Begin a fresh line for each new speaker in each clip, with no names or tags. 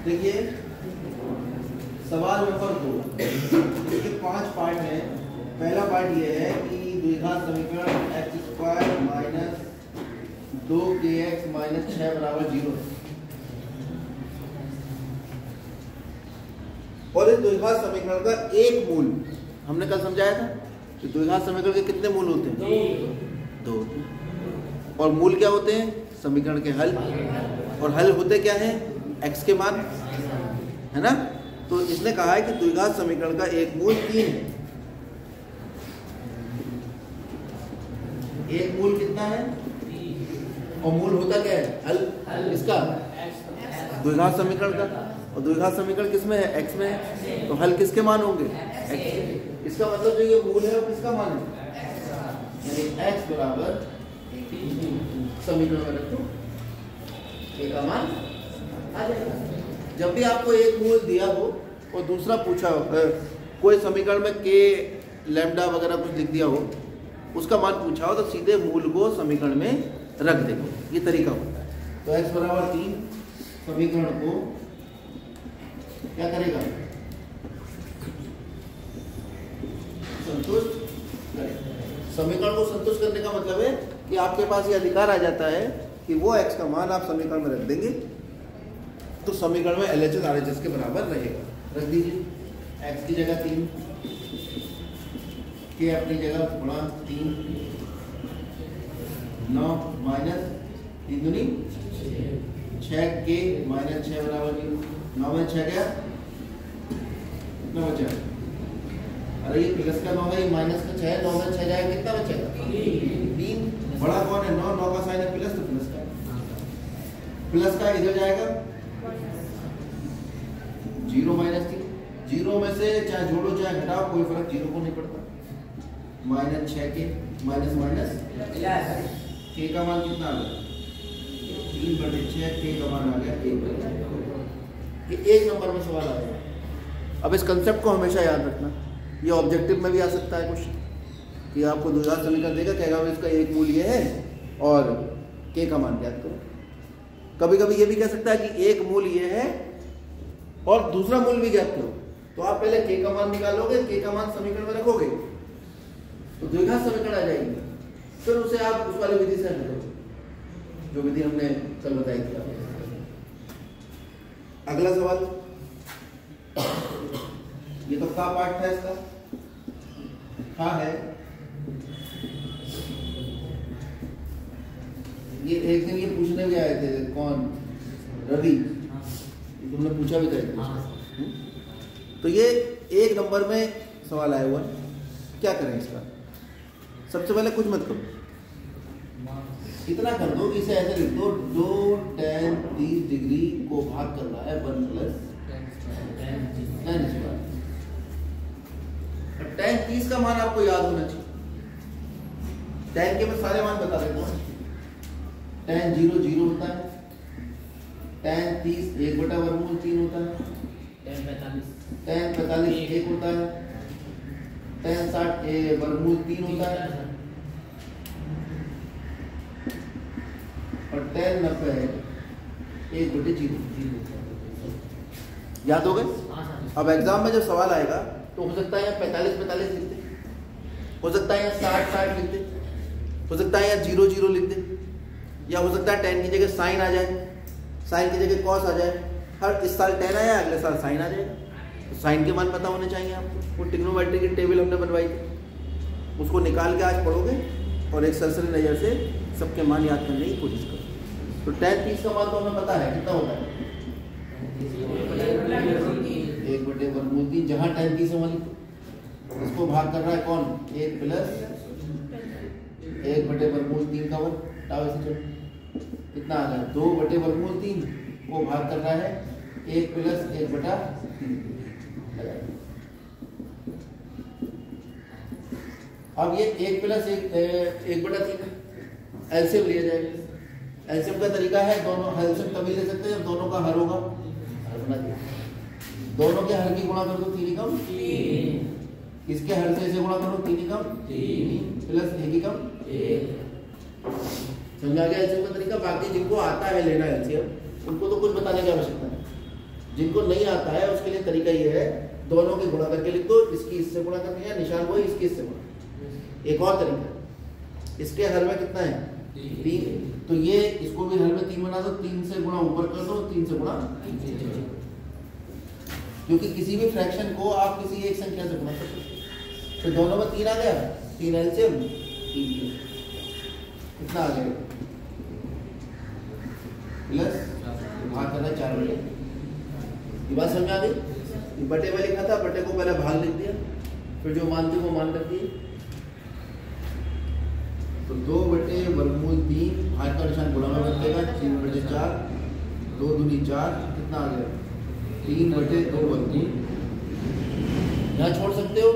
देखिए सवाल नंबर 2, इसके 5 पार्ट हैं। पहला पार्ट ये है कि द्विघात समीकरण x² माइनस 2kx माइनस 6 बराबर 0 और इस द्विघात समीकरण का एक मूल हमने कल समझाया था कि द्विघात समीकरण के कितने मूल होते हैं? 2। और मूल क्या होते हैं? समीकरण के हल। और हल होते क्या है? x के मान, है ना। तो इसने कहा है कि द्विघात समीकरण का एक मूल 3 है। एक मूल कितना है? और मूल होता क्या है? हल इसका द्विघात समीकरण का। और द्विघात समीकरण किसमें है? x में है। तो हल किसके मान होंगे? x। इसका मतलब जो ये मूल है वो किसका मान है? यानी x बराबर समीकरण में रखो k का मान आ जाएगा। जब भी आपको एक मूल दिया हो और दूसरा पूछा हो, कोई समीकरण में k लैम्डा वगैरह कुछ लिख दिया हो, उसका मान पूछा हो, तो सीधे मूल को समीकरण में रख देंगे। ये तरीका होता है। तो x बराबर 3 समीकरण को क्या करेगा? संतुष्ट करेगा। समीकरण को संतुष्ट करने का मतलब है कि आपके पास ये अधिकार आ जाता है कि वो x का मान आप समीकरण में रख देंगे तो समीकरण में LHS RHS के बराबर रहेगा। रख दीजिए x की जगह 3, k अपनी जगह गुणा 3, 9 माइनस 3 दूनी 6k माइनस 6 बराबर 0। 9 में 6 गया, कितना बचा? अरे ये प्लस का 9 है, ये माइनस का 6 है। 9 में 6 जाएगा, कितना बचेगा? 3। बड़ा कौन है? 9। 9 का साइन है प्लस, तो प्लस का प्लस का इधर जाएगा 0 माइनस 3। 0 में से चाहे जोड़ो चाहे घटाओ कोई फर्क 0 को नहीं पड़ता। Minus 6k minus minus k का मान कितना आ गया? 3/6। k का मान आ गया 1/6। ये एक नंबर में सवाल आ गया। अब इस कंसेप्ट को हमेशा याद रखना। ये ऑब्जेक्टिव में भी आ सकता है क्वेश्चन कि आपको द्विघात समीकरण देगा, कहेगा इसका एक मूल ये है और k का मान ज्ञात करो। कभी कभी ये भी कह सकता है कि एक मूल ये है और दूसरा मूल भी ज्ञात करो। तो आप पहले k का मान निकालोगे, k का मान समीकरण में रखोगे तो द्विघात समीकरण आ जाएगी। फिर उसे आप उस वाली विधि से हल करो जो विधि हमने कल बताई थी। अगला सवाल, ये तो का पार्ट था, इसका का है। ये एक दिन ये पूछने भी आए थे, कौन? रवि। तुमने पूछा भी था। तो ये एक नंबर में सवाल आया हुआ। क्या करें इसका? सबसे पहले कुछ मत करो, इतना कर दो कि इसे ऐसे लिख दो, 2 tan 30 डिग्री को भाग कर रहा है 1 + tan स्क्वायर। tan 30 का मान आपको याद होना चाहिए। tan के मैं सारे मान बता देता हूँ। tan 0 0 होता है, tan 30 1/√3 होता है, tan 45 1 होता है, tan 60 √3 होता है और tan 90 1/0। याद हो गए? अब एग्जाम में जब सवाल आएगा तो हो सकता है यहाँ 45 लिख दे, हो सकता है यहाँ 60 लिख दे, हो सकता है यहाँ 0 0 लिख दे, या हो सकता है tan की जगह साइन आ जाए, साइन की जगह कॉस आ जाए। हर इस साल tan आया, अगले साल साइन आ जाएगा। तो साइन के मान पता होने चाहिए आपको। वो ट्रिग्नोमेट्री की टेबल हमने बनवाई थी, उसको निकाल के आज पढ़ोगे और एक सरसरी नज़र से सबके मान याद करने की कोशिश करो। तो tan 30 का मान तो हमें पता है, कितना होता है? 1/√3। जहाँ tan 30 वाली इसको भाग कर रहा है कौन? 1 + 1/√3 का वर्ग। टाव से कितना आ गया? 2/√3 को भाग कर रहा है 1 + 1/3। अब ये 1 + 1/3 एलसीएम लिया जाएगा। एलसीएम का तरीका है, दोनों एलसीएम तभी ले सकते हैं जब दोनों का हर होगा। हर बना दिया, दोनों के हर की गुणा कर दो 3 कम 3, इसके हर से इसे गुणा करो 3 कम 3 प्लस 1 कम 1। समझा गया एलसीएम का तरीका? बाकी जिनको आता है लेना एलसीएम उनको तो कुछ बताने की आवश्यकता नहीं। जिनको नहीं आता है उसके लिए तरीका ये है, दोनों के गुणा करके लिख दो, इसकी इससे गुणा करनी है, निशान वही, इसकी इससे गुणा। एक और तरीका, इसके हर में कितना है 3, तो ये इसको भी हर में 3 बना दो, 3 से गुणा ऊपर कर दो, 3 से गुणा, क्योंकि किसी भी फ्रैक्शन को आप किसी एक संख्या से गुणा कर सकते हो। तो दोनों में 3 आ गया, 3 एलसीएम 3 कितना आ गया प्लस भाग करना 4 बटे। ये बात समझ आ गई। बटे में लिखा था, बटे को पहले भाग लिख दिया, फिर जो मान थे वो मान रख दिए। तो 2 बटे वर्गमूल 3, भाग का निशान गुणा में बदलेगा, 3 बटे 4, 2 दूनी 4, कितना आ गया 3 बटे 2 वर्गमूल। यहाँ छोड़ सकते हो,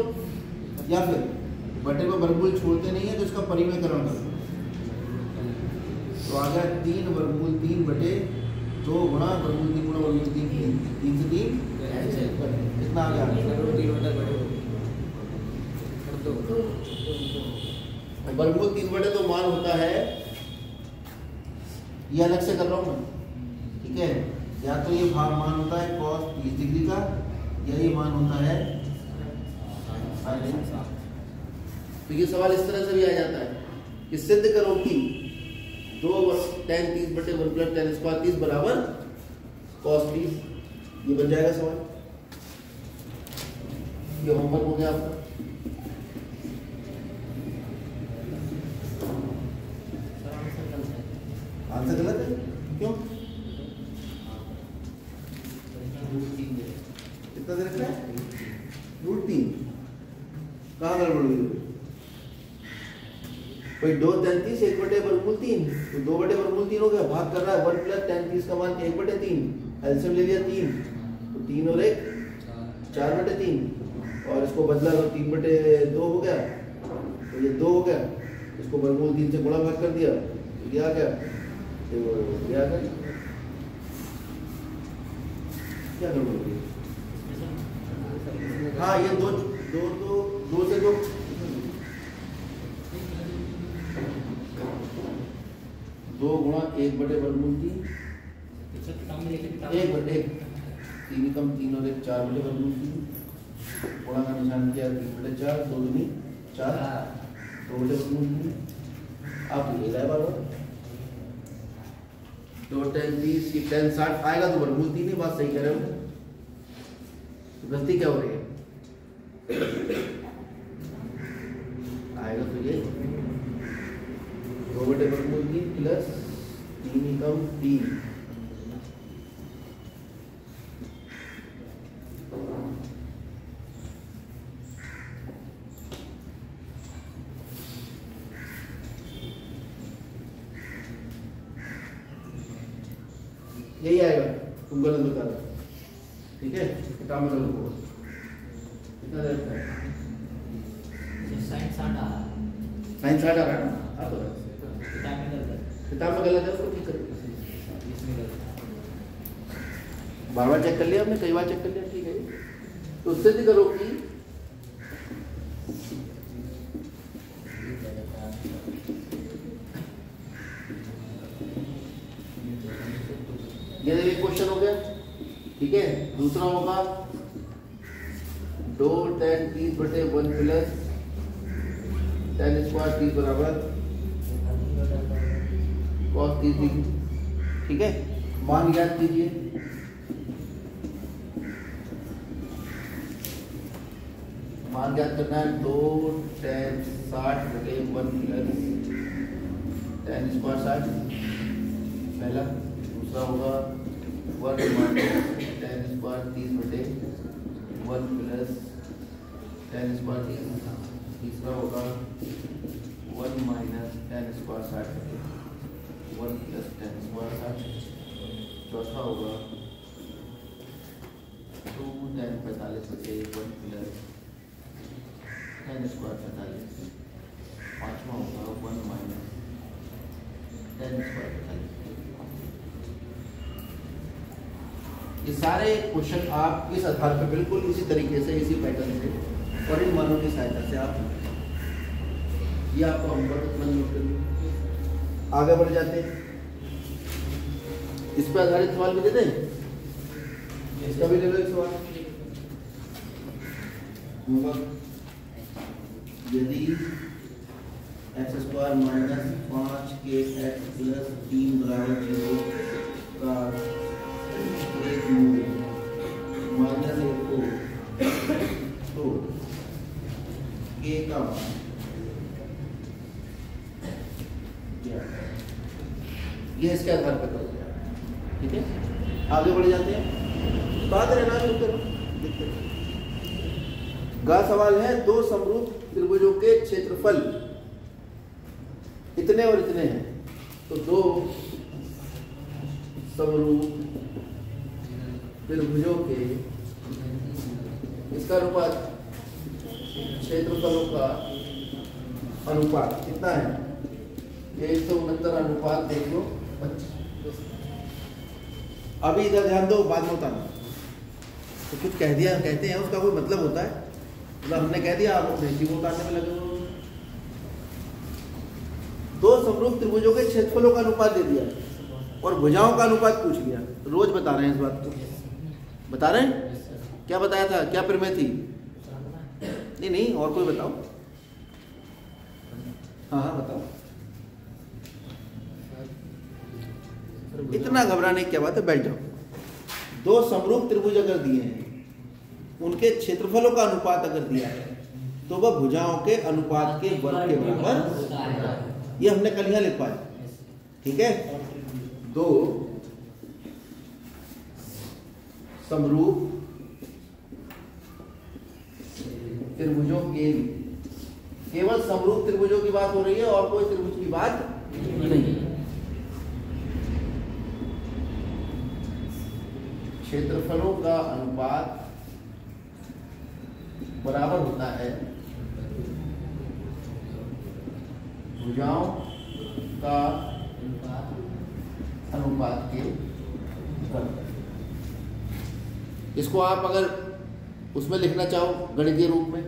या फिर बटे में वर्गमूल छोड़ते नहीं है तो इसका परिमेयकरण करो, तो आ गया 3 वर्गमूल 3 बटे 2 गुणा वर्गमूल 3 गुणा वर्गमूल 3, 3 से 3 कितना आ गया वर्गमूल 3 बटे 2 मान होता है, ये अलग से कर रहा हूँ मैं, ठीक है। या तो ये भाग मान होता है cos 30 डिग्री का, या ये मान होता है sin। तो ये सवाल इस तरह से भी आ जाता है कि सिद्ध करो कि 2 tan 30 बटे 1 प्लस tan स्क्वायर 30 बराबर cos 30। ये बन जाएगा सवाल। ये होमवर्क हो गया आपका। आंसर गलत है, क्यों? कितना दे रखा है √3, कहाँ गड़बड़ हुई? भाई 2 tan 30 1 बटे वर्गमूल 3, तो 2 बटे वर्गमूल 3 हो गया, भाग कर रहा है 1 प्लस tan 30 का मान 1 बटे 3, एलसीएम ले लिया 3, तो 3 और 1 4 बटे 3, और इसको बदला तो 3 बटे 2 हो गया, तो ये 2 हो गया, इसको वर्गमूल 3 से गुणा भाग कर दिया, तो ये आ गया, तो ये आ गया। क्या गड़बड़ हो गई? हाँ, ये 2 से 2 2 गुणा 1 बटे वर्गमूल 3, 1 बटे 3 कम 3 और 1 4 बटे वर्गमूल 3, गुणा का निशान किया 3 बटे 4, 2 दूनी 4, 2 बटे वर्गमूल 3। आप ले जाए बार-बार 2 tan 30 की tan 60 आएगा तो वर्गमूल 3 ही, बात सही कह रहे हो। तो गलती क्या हो रही है? आएगा तो ये 2 बटे वर्गमूल 3 प्लस 3 कम 3, यही आएगा। तुम गलत बता रहे, ठीक है। किताब में गलत होगा, कितना रहता है? साइन 60 आ रहा है ना, आप किताब में गलत है, उसको ठीक करो। बार-बार चेक कर लिया आपने, कई बार चेक कर लिया, ठीक है। तो सिद्ध करो कि ये एक क्वेश्चन हो गया, ठीक है। दूसरा होगा 2 tan 30 बटे 1 प्लस tan स्क्वायर 30 बराबर cos 30 डिग्री, ठीक है। मान ज्ञात कीजिए। मान ज्ञात करना है 2 tan 60 बटे 1 प्लस tan स्क्वायर 60 पहला। दूसरा होगा 1 माइनस tan स्क्वायर 30 बटे 1 प्लस tan स्क्वायर 30। तीसरा होगा 1 माइनस tan स्क्वायर 60 बटे 1 प्लस tan स्क्वायर 60। चौथा होगा 2 tan 45 बटे 1 प्लस tan स्क्वायर 45। पाँचवा होगा 1 माइनस tan स्क्वायर 45। ये सारे क्वेश्चन आप इस आधार पर बिल्कुल इसी तरीके से, इसी पैटर्न से और इन मानों की सहायता से आप, ये आपको होमवर्क नोट करिए। आगे बढ़ जाते हैं, इस पर आधारित सवाल भी दे दें। इसका भी ले लो एक सवाल। यदि x square minus 5kx plus 3 बराबर 0 का एक मूल माइनस 1 को तो k का मान ये इसके आधार पर कर दिया। ठीक है, आगे बढ़ जाते हैं। बात रहना लिखते रहो। गा सवाल है, दो समरूप त्रिभुजों के क्षेत्रफल इतने और इतने हैं, तो दो समरूप त्रिभुजों के इसका अनुपात क्षेत्रफलों का अनुपात कितना है? 169 अनुपात 125। अभी इधर ध्यान दो, बाद में बताना। तो कुछ कह दिया कहते हैं उसका कोई मतलब होता है, मतलब हमने कह दिया आप अपने जीवन उतारने में लगे हो। दो समरूप त्रिभुजों के क्षेत्रफलों का अनुपात दे दिया और भुजाओं का अनुपात पूछ लिया। रोज बता रहे हैं इस बात को, बता रहे हैं। क्या बताया था, क्या प्रमेय थी? नहीं और कोई बताओ। हाँ बताओ। इतना घबराने की क्या बात है, बैठ जाओ। दो समरूप त्रिभुज अगर दिए हैं, उनके क्षेत्रफलों का अनुपात अगर दिया है, तो वह भुजाओं के अनुपात के वर्ग के बराबर। ये हमने कल यहाँ लिख पाया। ठीक है, दो समरूप त्रिभुजों के, केवल समरूप त्रिभुजों की बात हो रही है और कोई त्रिभुज की बात नहीं। क्षेत्रफलों का अनुपात बराबर होता है भुजाओं का अनुपात के वर्ग। इसको आप अगर उसमें लिखना चाहो गणितीय रूप में,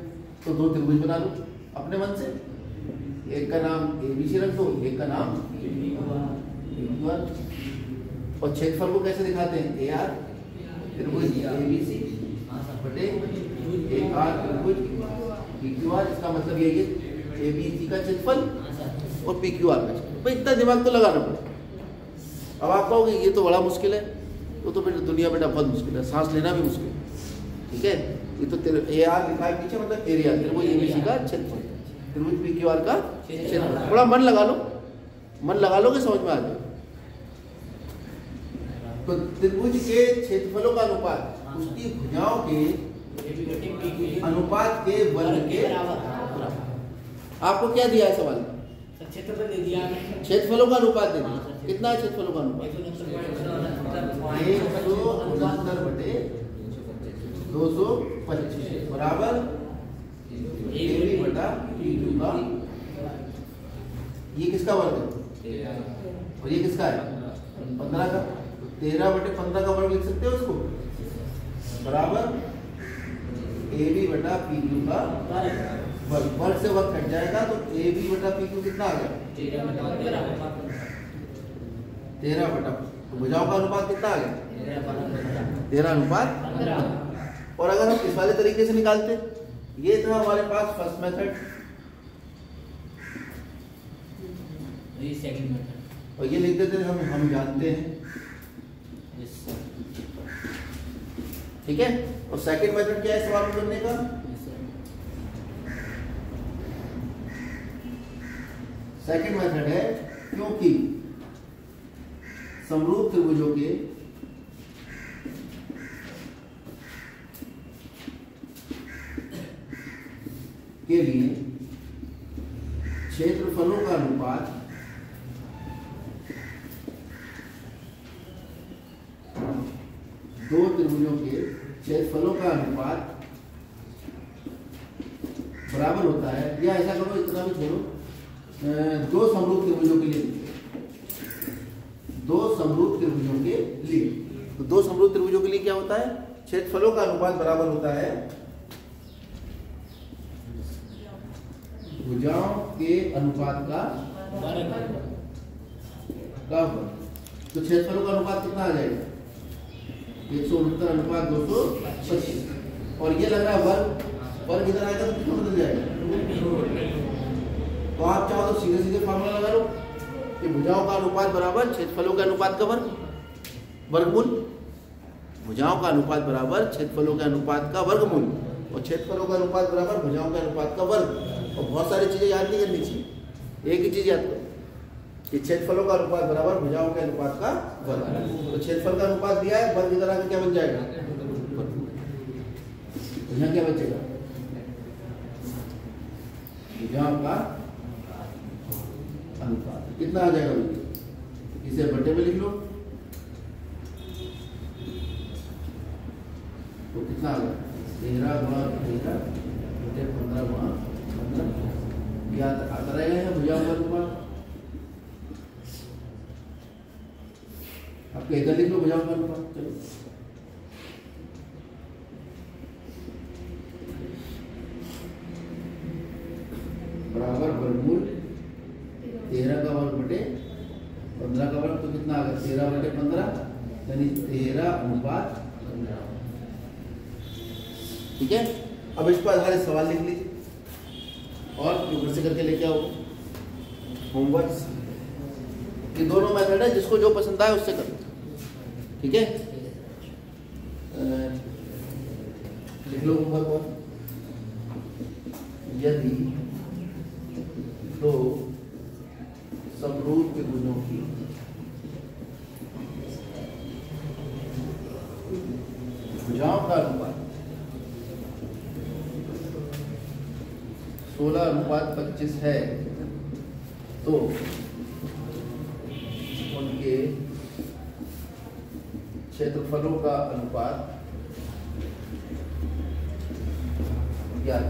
तो दो त्रिभुज बना लो अपने मन से। एक का नाम ABC रख दो, एक का नाम AQR। और क्षेत्रफल को कैसे दिखाते हैं? AR त्रिभुज ABC बटे AR त्रिभुज PQR। इसका मतलब यही है ABC का क्षेत्रफल और PQR का क्षेत्रफल। भाई इतना दिमाग तो लगाना पड़ेगा। अब आप कहोगे ये तो बड़ा मुश्किल है, तो बेटा दुनिया बेटा बहुत मुश्किल है, सांस लेना भी मुश्किल है। ठीक है, ये तो AR लिखा है पीछे, मतलब एरिया त्रिभुज ABC का क्षेत्रफल, त्रिभुज PQR का क्षेत्रफल। थोड़ा मन लगा लो, मन लगा लो कि समझ में आ जाए। तो त्रिभुज के क्षेत्रफलों का अनुपात उसकी भुजाओं के अनुपात के वर्ग के बराबर। आपको क्या दिया है सवाल? क्षेत्रफल दे दिया, क्षेत्रफलों का अनुपात दे दिया। कितना है क्षेत्रफलों का अनुपात? 169 बटे 225 बराबर AB बटा PQ का। ये किसका वर्ग है और ये किसका है? 15 का। 13 बटे 15 का वर्ग लिख सकते हो उसको, बराबर AB बटा PQ का वर्ग। वर्ग से वर्ग कट जाएगा तो AB बटा PQ कितना आ गया? 13 बटा। तो भुजाओं का अनुपात कितना आ गया? 13 अनुपात। और अगर हम इस वाले तरीके से निकालते, ये था हमारे पास फर्स्ट मेथड, ये सेकंड मेथड, और ये लिख देते हम जानते हैं। ठीक है, और सेकंड मेथड क्या है सवाल करने का? सेकंड मेथड है क्योंकि समरूप त्रिभुजों के लिए क्षेत्रफलों का अनुपात दो त्रिभुजों के क्षेत्रफलों का अनुपात बराबर होता है, या ऐसा करो इतना भी छोड़ो, दो समरूप त्रिभुजों के लिए, दो समरूप त्रिभुजों के लिए। तो दो समरूप त्रिभुजों के लिए क्या होता है? क्षेत्रफलों का अनुपात बराबर होता है भुजाओं के अनुपात का वर्ग। तो क्षेत्रफलों का अनुपात कितना आ जाएगा? 169:225 और ये लग रहा है वर्ग इधर आएगा तो कितना बदल जाएगा। तो आप चाहो तो सीधे सीधे फार्मूला लगा लो कि भुजाओं का अनुपात बराबर क्षेत्रफलों के अनुपात का वर्गमूल। भुजाओं का अनुपात बराबर क्षेत्रफलों के अनुपात का वर्गमूल और क्षेत्रफलों का अनुपात बराबर भुजाओं के अनुपात का वर्ग। और बहुत सारी चीजें याद नहीं करनी चाहिए, एक ही चीज याद करो कि क्षेत्रफलों का अनुपात बराबर भुजाओं के अनुपात का वर्ग। तो क्षेत्रफल का अनुपात दिया है, वर्ग इधर आकर क्या बन जाएगा, यहाँ क्या बचेगा, भुजाओं का अनुपात कितना आ जाएगा, इसे बटे में लिख लो तो कितना आ गया 13 गुणा 13 बटे 15 गुणा 15 याद आता रहेगा भुजाओं का अनुपात। आपके इधर लिख लो भुजाओं का अनुपात। चलो बराबर वर्गमूल 13 का वर्ग बटे 15 का वर्ग तो कितना आ गया 13 बटे 15 यानी 13:15। ठीक है, अब इस पर आधारित सवाल लिख लीजिए और घर से करके लेके आओ होमवर्क। ये दोनों मेथड है, जिसको जो पसंद आए उससे करो। ठीक है, लिख लो होमवर्क। और यदि तो समरूप त्रिभुजों की भुजाओं का अनुपात 16:25 है तो उनके क्षेत्रफलों का अनुपात याद।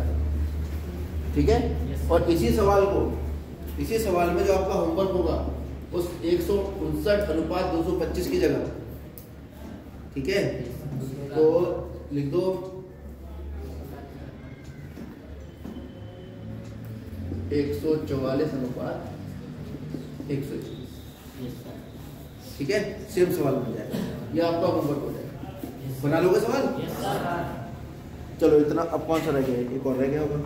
ठीक है, और इसी सवाल में जो आपका होमवर्क होगा उस 159:225 की जगह, ठीक है, तो लिख दो 144:121। ठीक है, सेम सवाल बन जाएगा, ये आपका होमवर्क हो जाएगा। बना लोगे सवाल? चलो इतना। अब कौन सा रह गया, एक और रह गया होगा।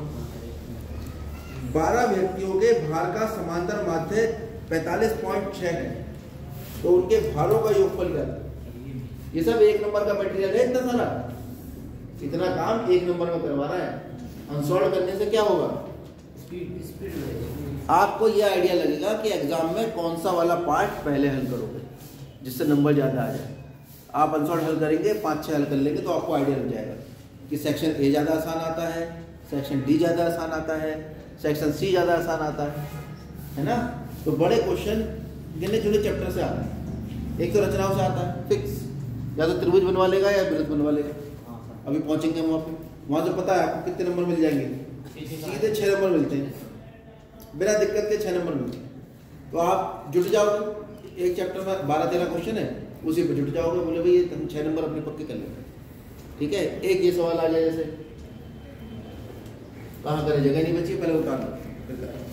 12 व्यक्तियों के भार का समांतर माध्य 45.6 है तो उनके भारों का योगफल क्या है। ये सब एक नंबर का मटेरियल है, इतना सारा, इतना काम एक नंबर में करवा रहा है। अनसॉल्व करने से क्या होगा, आपको ये आइडिया लगेगा कि एग्जाम में कौन सा वाला पार्ट पहले हल करोगे जिससे नंबर ज्यादा आ जाए। आप अनसॉल्व हल करेंगे, 5-6 हल कर लेंगे तो आपको आइडिया लग जाएगा कि सेक्शन ए ज्यादा आसान आता है, सेक्शन डी ज्यादा आसान आता है, सेक्शन सी ज्यादा आसान आता है ना। तो बड़े क्वेश्चन गिने चुने चैप्टर से आते हैं। एक तो रचनाओं से आता है फिक्स, या तो त्रिभुज बनवा लेगा या वृत्त बनवा लेगा। अभी पहुंचेंगे वहां से पता है आपको कितने नंबर मिल जाएंगे, सीधे 6 नंबर मिलते हैं, बिना दिक्कत के 6 नंबर मिलते हैं। तो आप जुट जाओगे, एक चैप्टर में 12-13 क्वेश्चन है, उसी पे जुट जाओगे, बोले भाई हम 6 नंबर अपने पक्के कर लेंगे। ठीक है, एक ये सवाल आ जाए जैसे कहाँ करें, जगह नहीं बची, पहले उतार दो फिर करें।